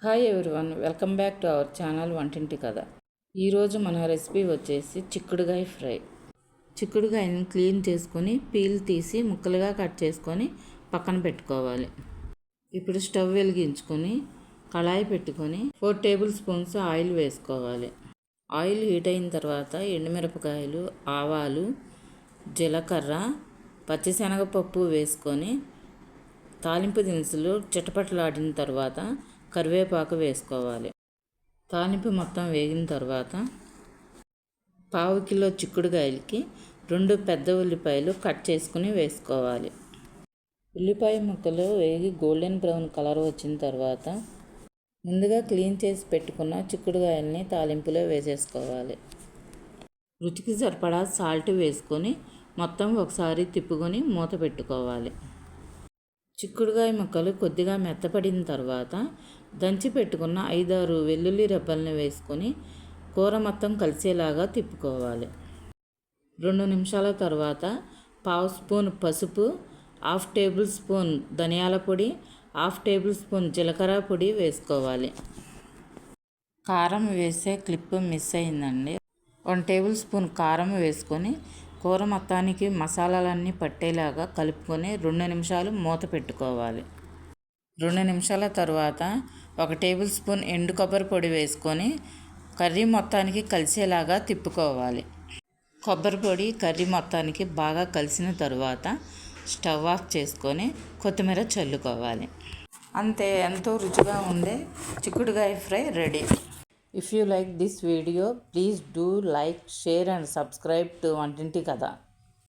Hi everyone, welcome back to our channel వంటింటి కథ. ఈరోజు మన రెసిపీ వచ్చేసి చిక్కుడుగాయ ఫ్రై. చిక్కుడుగాయని క్లీన్ చేసుకొని పీల్ తీసి ముక్కలుగా కట్ చేసుకొని పక్కన పెట్టుకోవాలి. ఇప్పుడు స్టవ్ వెలిగించుకొని కళాయి పెట్టుకొని 4 టేబుల్ స్పూన్స్ ఆయిల్ వేసుకోవాలి. ఆయిల్ హీట్ అయిన తర్వాత ఎండుమిరపకాయలు, ఆవాలు, జీలకర్ర, పచ్చిశనగపప్పు వేసుకొని తాలింపు దినుసులు చిటపటలాడిన తర్వాత కరివేపాకు వేసుకోవాలి. తాలింపు మొత్తం వేగిన తర్వాత 1/2 కిలో చిక్కుడుకాయలకి 2 పెద్ద ఉల్లిపాయలు కట్ చేసుకుని వేసుకోవాలి. ఉల్లిపాయ ముక్కలు వేగి గోల్డెన్ బ్రౌన్ కలర్ వచ్చిన తర్వాత ముందుగా క్లీన్ చేసి పెట్టుకున్న చిక్కుడుకాయల్ని తాలింపులో వేసేసుకోవాలి. రుచికి సరిపడా సాల్ట్ వేసుకొని మొత్తం ఒకసారి తిప్పుకొని మూత పెట్టుకోవాలి. చిక్కుడుకాయ ముక్కలు కొద్దిగా మెత్తపడిన తర్వాత దంచి పెట్టుకున్న 5-6 వెల్లుల్లి రెబ్బల్ని వేసుకొని కూర మొత్తం కలిసేలాగా తిప్పుకోవాలి. 2 నిమిషాల తర్వాత 1/2 స్పూన్ పసుపు, 1/2 టేబుల్ స్పూన్ ధనియాల పొడి, 1/2 టేబుల్ స్పూన్ జీలకర్ర పొడి వేసుకోవాలి. కారం వేసే క్లిప్ మిస్ అయిందండి. 1 టేబుల్ స్పూన్ కారం వేసుకొని కూర మొత్తానికి మసాలాలన్నీ పట్టేలాగా కలుపుకొని 2 నిమిషాలు మూత పెట్టుకోవాలి. 2 నిమిషాల తర్వాత 1 టేబుల్ స్పూన్ ఎండు కొబ్బరి పొడి వేసుకొని కర్రీ మొత్తానికి కలిసేలాగా తిప్పుకోవాలి. కొబ్బరి పొడి కర్రీ మొత్తానికి బాగా కలిసిన తర్వాత స్టవ్ ఆఫ్ చేసుకొని కొత్తిమీర చల్లుకోవాలి. అంతే, ఎంతో రుచిగా ఉండే చిక్కుడుకాయ fry ready. If you like this video, please do like, share and subscribe to వంటింటి కథ.